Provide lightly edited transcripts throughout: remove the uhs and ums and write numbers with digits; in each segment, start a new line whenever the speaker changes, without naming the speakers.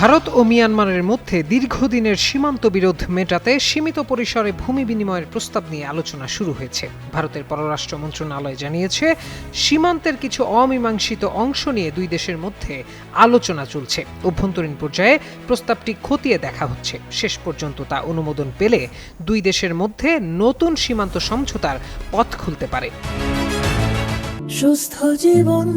ভারত ও মিয়ানমারের মধ্যে দীর্ঘদিনের সীমান্ত বিরোধ মেটাতে সীমিত পরিসরে ভূমি বিনিময়ের প্রস্তাব নিয়ে আলোচনা শুরু হয়েছে। ভারতের পররাষ্ট্র মন্ত্রণালয় জানিয়েছে, সীমান্তের কিছু অমীমাংসিত অংশ নিয়ে দুই দেশের মধ্যে আলোচনা চলছে। অভ্যন্তরীণ পর্যায়ে প্রস্তাবটি খতিয়ে দেখা হচ্ছে। শেষ পর্যন্ত তা অনুমোদন পেলে দুই দেশের মধ্যে নতুন সীমান্ত সমঝোতার পথ খুলতে পারে।
সুস্থ জীবন,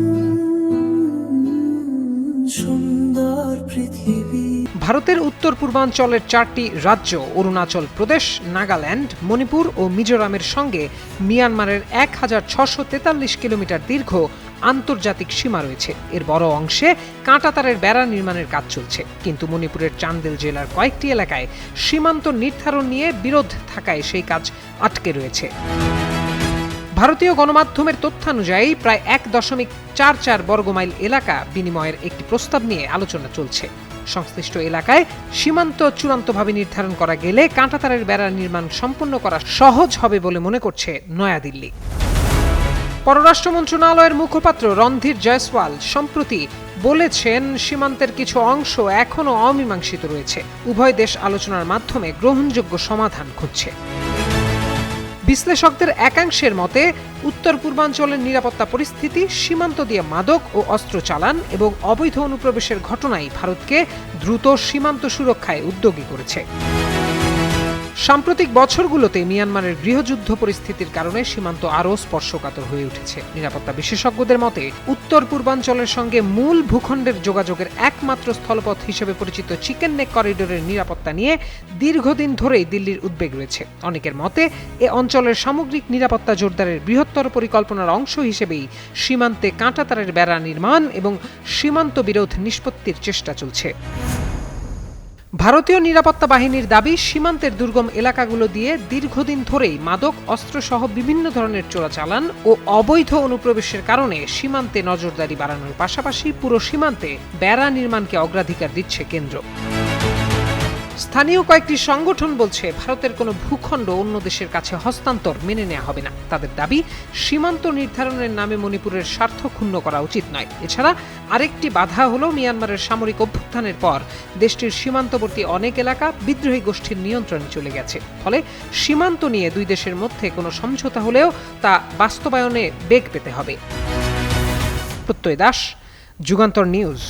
সুন্দর পৃথিবী।
ভারতের উত্তর পূর্বাঞ্চলের 4টি রাজ্য অরুণাচল প্রদেশ, নাগাল্যান্ড, মণিপুর ও মিজোরামের সঙ্গে মিয়ানমারের 1643 কিলোমিটার দীর্ঘ আন্তর্জাতিক সীমা রয়েছে। এর বড় অংশে কাঁটাতারের বেড়া নির্মাণের কাজ চলছে, কিন্তু মণিপুরের চান্দেল জেলার কয়েকটি এলাকায় সীমান্ত নির্ধারণ নিয়ে বিরোধ থাকায় সেই কাজ আটকে রয়েছে। ভারতীয় গণমাধ্যমের তথ্যানুযায়ী প্রায় 1.44 বর্গমাইল এলাকা বিনিময়ের একটি প্রস্তাব নিয়ে আলোচনা চলছে। সংশ্লিষ্ট এলাকায় সীমান্ত চূড়ান্তভাবে নির্ধারণ করা গেলে কাঁটাতারের বেড়া নির্মাণ সম্পন্ন করা সহজ হবে বলে মনে করছে নয়াদিল্লি। পররাষ্ট্র মন্ত্রণালয়ের মুখপাত্র রণধীর জয়সওয়াল সম্প্রতি বলেছেন, সীমান্তের কিছু অংশ এখনও অমীমাংসিত রয়েছে। উভয় দেশ আলোচনার মাধ্যমে গ্রহণযোগ্য সমাধান খুঁজছে। বিশ্লেষকদের একাংশের মতে, উত্তর পূর্বাঞ্চলের নিরাপত্তা পরিস্থিতি, সীমান্ত দিয়ে মাদক ও অস্ত্র চালান এবং অবৈধ অনুপ্রবেশের ঘটনাই ভারতকে দ্রুত সীমান্ত সুরক্ষায় উদ্যোগী করেছে। সাম্প্রতিক বছরগুলোতে মিয়ানমারের গৃহযুদ্ধ পরিস্থিতির কারণে সীমান্ত আরও স্পর্শকাতর হয়ে উঠেছে। নিরাপত্তা বিশেষজ্ঞদের মতে, উত্তর পূর্বাঞ্চলের সঙ্গে মূল ভূখণ্ডের যোগাযোগের একমাত্র স্থলপথ হিসেবে পরিচিত চিকেন নেক করিডোরের নিরাপত্তা নিয়ে দীর্ঘদিন ধরেই দিল্লির উদ্বেগ রয়েছে। অনেকের মতে, এ অঞ্চলের সামগ্রিক নিরাপত্তা জোরদারের বৃহত্তর পরিকল্পনার অংশ হিসেবেই সীমান্তে কাঁটাতারের বেড়া নির্মাণ এবং সীমান্ত বিরোধ নিষ্পত্তির চেষ্টা চলছে। ভারতীয় নিরাপত্তা বাহিনীর দাবি, সীমান্তের দুর্গম এলাকাগুলো দিয়ে দীর্ঘদিন ধরেই মাদক, অস্ত্রসহ বিভিন্ন ধরনের চোরাচালান ও অবৈধ অনুপ্রবেশের কারণে সীমান্তে নজরদারি বাড়ানোর পাশাপাশি পুরো সীমান্তে বেড়া নির্মাণকে অগ্রাধিকার দিচ্ছে কেন্দ্র। স্থানীয় কয়েকটি সংগঠন বলছে, ভারতের কোনো ভূখণ্ড অন্য দেশের কাছে হস্তান্তর মেনে নেওয়া হবে না। তাদের দাবি, সীমান্ত নির্ধারণের নামে মণিপুরের স্বার্থ ক্ষুণ্ণ করা উচিত নয়। এছাড়া আরেকটি বাধা হলো, মিয়ানমারের সামরিক অভ্যুত্থানের পর দেশটির সীমান্তবর্তী অনেক এলাকা বিদ্রোহী গোষ্ঠীর নিয়ন্ত্রণে চলে গেছে। ফলে সীমান্ত নিয়ে দুই দেশের মধ্যে কোনো সমঝোতা হলেও তা বাস্তবায়নে বেগ পেতে হবে। প্রত্যয় দাস, যুগান্তর নিউজ।